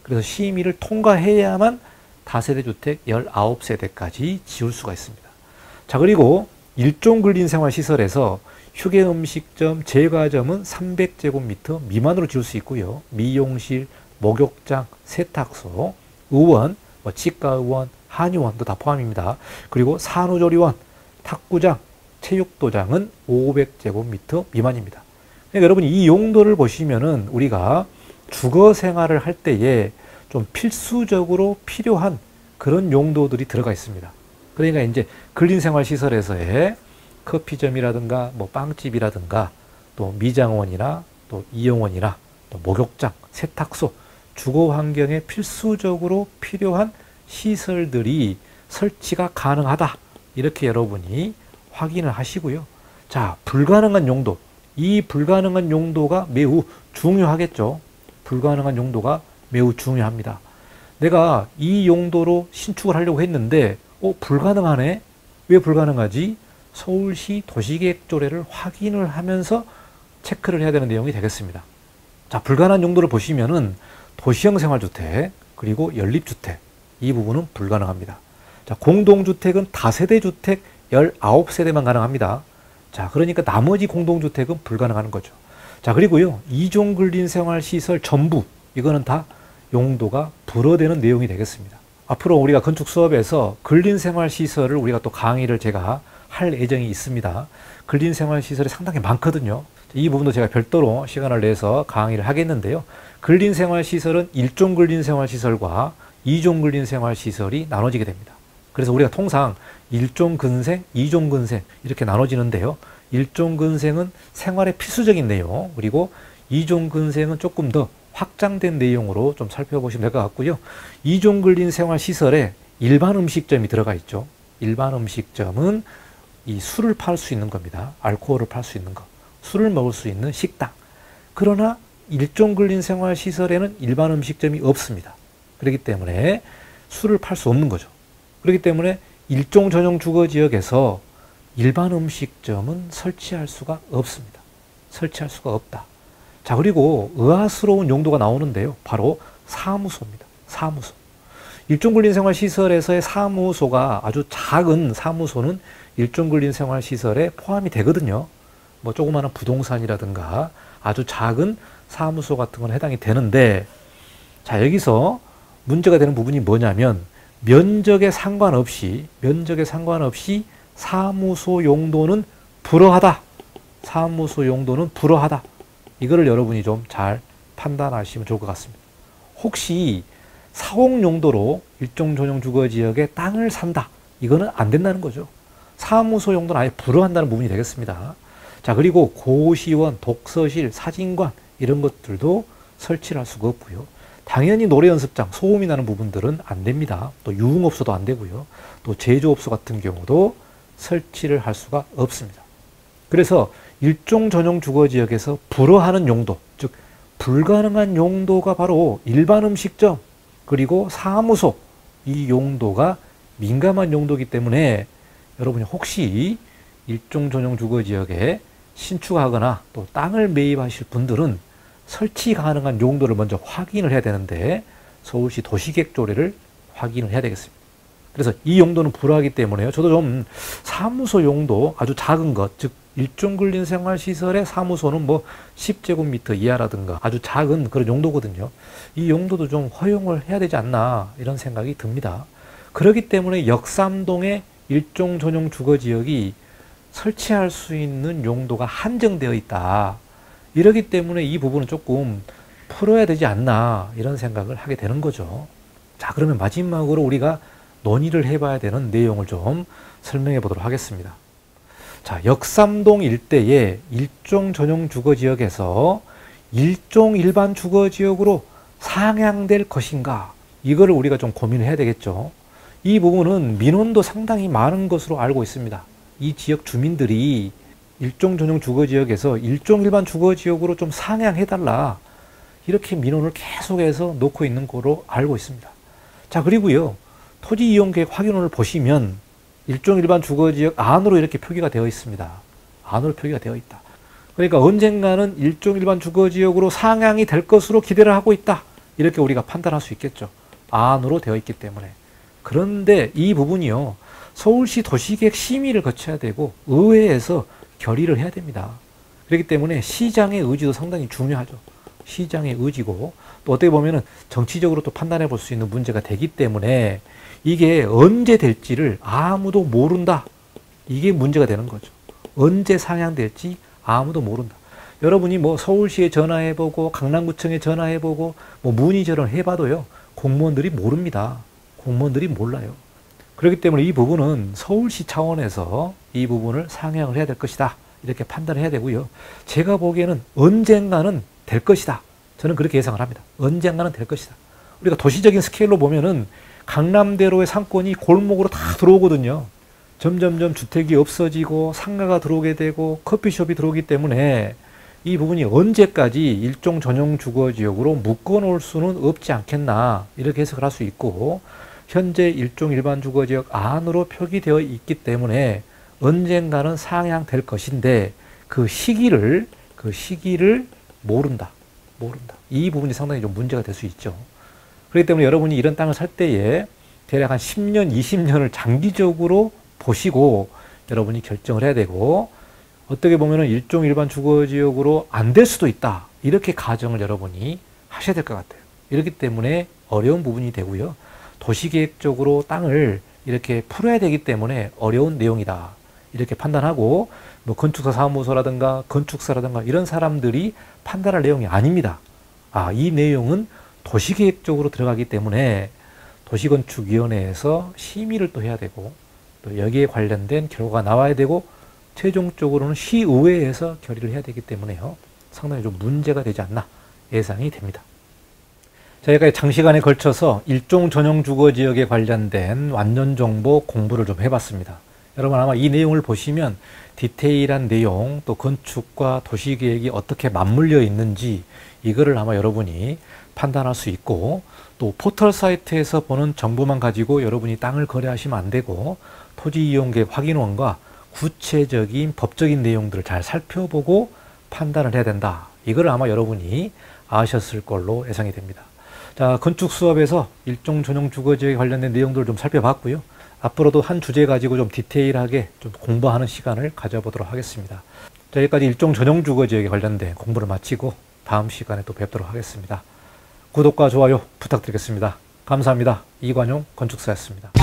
그래서 심의를 통과해야만 다세대 주택 19세대까지 지을 수가 있습니다. 자, 그리고 일종 근린생활시설에서 휴게음식점, 제과점은 300제곱미터 미만으로 지을 수 있고요. 미용실, 목욕장, 세탁소, 의원, 치과의원, 한의원도 다 포함입니다. 그리고 산후조리원, 탁구장, 체육도장은 500제곱미터 미만입니다. 그러니까 여러분이 이 용도를 보시면은 우리가 주거 생활을 할 때에 좀 필수적으로 필요한 그런 용도들이 들어가 있습니다. 그러니까 이제 근린생활시설에서의 커피점이라든가 뭐 빵집이라든가 또 미장원이나 또 이용원이나 또 목욕장, 세탁소, 주거 환경에 필수적으로 필요한 시설들이 설치가 가능하다. 이렇게 여러분이 확인을 하시고요. 자, 불가능한 용도. 이 불가능한 용도가 매우 중요하겠죠. 불가능한 용도가 매우 중요합니다. 내가 이 용도로 신축을 하려고 했는데 불가능하네? 왜 불가능하지? 서울시 도시계획조례를 확인을 하면서 체크를 해야 되는 내용이 되겠습니다. 자, 불가능한 용도를 보시면은 도시형 생활주택, 그리고 연립주택, 이 부분은 불가능합니다. 자, 공동주택은 다세대 주택 19세대만 가능합니다. 자, 그러니까 나머지 공동주택은 불가능한 거죠. 자, 그리고요, 이종 근린생활시설 전부, 이거는 다 용도가 불어되는 내용이 되겠습니다. 앞으로 우리가 건축 수업에서 근린생활시설을 우리가 또 강의를 제가 할 예정이 있습니다. 근린생활시설이 상당히 많거든요. 이 부분도 제가 별도로 시간을 내서 강의를 하겠는데요. 근린생활시설은 1종 근린생활시설과 2종 근린생활시설이 나눠지게 됩니다. 그래서 우리가 통상 1종 근생, 2종 근생 이렇게 나눠지는데요. 1종 근생은 생활의 필수적인 내용, 그리고 2종 근생은 조금 더 확장된 내용으로 좀 살펴보시면 될 것 같고요. 2종 근린생활시설에 일반 음식점이 들어가 있죠. 일반 음식점은 이 술을 팔 수 있는 겁니다. 알코올을 팔 수 있는 거. 술을 먹을 수 있는 식당. 그러나 1종 근린생활시설에는 일반 음식점이 없습니다. 그렇기 때문에 술을 팔 수 없는 거죠. 그렇기 때문에 1종 전용 주거지역에서 일반 음식점은 설치할 수가 없습니다. 설치할 수가 없다. 자, 그리고 의아스러운 용도가 나오는데요. 바로 사무소입니다. 사무소. 1종 근린생활시설에서의 사무소가 아주 작은 사무소는 1종 근린생활시설에 포함이 되거든요. 뭐 조그마한 부동산이라든가 아주 작은 사무소 같은 건 해당이 되는데, 자, 여기서 문제가 되는 부분이 뭐냐면 면적에 상관없이 사무소 용도는 불허하다. 사무소 용도는 불허하다. 이거를 여러분이 좀 잘 판단하시면 좋을 것 같습니다. 혹시 사옥 용도로 1종 전용 주거지역에 땅을 산다. 이거는 안 된다는 거죠. 사무소 용도는 아예 불허한다는 부분이 되겠습니다. 자, 그리고 고시원, 독서실, 사진관 이런 것들도 설치를 할 수가 없고요. 당연히 노래 연습장, 소음이 나는 부분들은 안 됩니다. 또 유흥업소도 안 되고요. 또 제조업소 같은 경우도 설치를 할 수가 없습니다. 그래서 1종 전용 주거지역에서 불허하는 용도, 즉 불가능한 용도가 바로 일반 음식점 그리고 사무소, 이 용도가 민감한 용도이기 때문에 여러분이 혹시 1종 전용 주거지역에 신축하거나 또 땅을 매입하실 분들은 설치 가능한 용도를 먼저 확인을 해야 되는데 서울시 도시계획조례를 확인을 해야 되겠습니다. 그래서 이 용도는 불허하기 때문에요. 저도 좀 사무소 용도 아주 작은 것, 즉 1종 근린생활시설의 사무소는 뭐 10제곱미터 이하라든가 아주 작은 그런 용도거든요. 이 용도도 좀 허용을 해야 되지 않나 이런 생각이 듭니다. 그렇기 때문에 역삼동의 1종 전용 주거지역이 설치할 수 있는 용도가 한정되어 있다. 이러기 때문에 이 부분은 조금 풀어야 되지 않나 이런 생각을 하게 되는 거죠. 자, 그러면 마지막으로 우리가 논의를 해봐야 되는 내용을 좀 설명해 보도록 하겠습니다. 자, 역삼동 일대의 1종 전용 주거지역에서 1종 일반 주거지역으로 상향될 것인가, 이거를 우리가 좀 고민을 해야 되겠죠. 이 부분은 민원도 상당히 많은 것으로 알고 있습니다. 이 지역 주민들이 1종 전용 주거지역에서 1종 일반 주거지역으로 좀 상향해달라, 이렇게 민원을 계속해서 놓고 있는 거로 알고 있습니다. 자, 그리고요, 토지이용계획 확인원을 보시면 1종 일반 주거지역 안으로 이렇게 표기가 되어 있습니다. 안으로 표기가 되어 있다. 그러니까 언젠가는 1종 일반 주거지역으로 상향이 될 것으로 기대를 하고 있다. 이렇게 우리가 판단할 수 있겠죠. 안으로 되어 있기 때문에. 그런데 이 부분이요, 서울시 도시계획 심의를 거쳐야 되고 의회에서 결의를 해야 됩니다. 그렇기 때문에 시장의 의지도 상당히 중요하죠. 시장의 의지고 또 어떻게 보면은 정치적으로 또 판단해 볼 수 있는 문제가 되기 때문에 이게 언제 될지를 아무도 모른다. 이게 문제가 되는 거죠. 언제 상향될지 아무도 모른다. 여러분이 뭐 서울시에 전화해보고 강남구청에 전화해보고 뭐 문의전화를 해봐도요, 공무원들이 모릅니다. 공무원들이 몰라요. 그렇기 때문에 이 부분은 서울시 차원에서 이 부분을 상향을 해야 될 것이다. 이렇게 판단을 해야 되고요. 제가 보기에는 언젠가는 될 것이다. 저는 그렇게 예상을 합니다. 언젠가는 될 것이다. 우리가 도시적인 스케일로 보면은 강남대로의 상권이 골목으로 다 들어오거든요. 점점점 주택이 없어지고 상가가 들어오게 되고 커피숍이 들어오기 때문에 이 부분이 언제까지 1종 전용 주거지역으로 묶어놓을 수는 없지 않겠나, 이렇게 해석을 할 수 있고, 현재 1종 일반 주거지역 안으로 표기되어 있기 때문에 언젠가는 상향될 것인데 그 시기를 모른다. 이 부분이 상당히 좀 문제가 될 수 있죠. 그렇기 때문에 여러분이 이런 땅을 살 때에 대략 한 10년, 20년을 장기적으로 보시고 여러분이 결정을 해야 되고, 어떻게 보면은 1종 일반 주거지역으로 안 될 수도 있다. 이렇게 가정을 여러분이 하셔야 될 것 같아요. 이렇기 때문에 어려운 부분이 되고요. 도시계획적으로 땅을 이렇게 풀어야 되기 때문에 어려운 내용이다. 이렇게 판단하고 뭐 건축사 사무소라든가 건축사라든가 이런 사람들이 판단할 내용이 아닙니다. 이 내용은 도시계획적으로 들어가기 때문에 도시건축위원회에서 심의를 또 해야 되고 또 여기에 관련된 결과가 나와야 되고 최종적으로는 시의회에서 결의를 해야 되기 때문에요. 상당히 좀 문제가 되지 않나 예상이 됩니다. 저희가 장시간에 걸쳐서 일종 전용 주거지역에 관련된 완전정보 공부를 좀 해봤습니다. 여러분 아마 이 내용을 보시면 디테일한 내용 또 건축과 도시계획이 어떻게 맞물려 있는지 이거를 아마 여러분이 판단할 수 있고 또 포털 사이트에서 보는 정보만 가지고 여러분이 땅을 거래하시면 안 되고 토지이용계획 확인원과 구체적인 법적인 내용들을 잘 살펴보고 판단을 해야 된다. 이거를 아마 여러분이 아셨을 걸로 예상이 됩니다. 자, 건축 수업에서 일종 전용 주거지역에 관련된 내용들을 좀 살펴봤고요. 앞으로도 한 주제 가지고 좀 디테일하게 좀 공부하는 시간을 가져보도록 하겠습니다. 자, 여기까지 일종 전용 주거지역에 관련된 공부를 마치고 다음 시간에 또 뵙도록 하겠습니다. 구독과 좋아요 부탁드리겠습니다. 감사합니다. 이관용 건축사였습니다.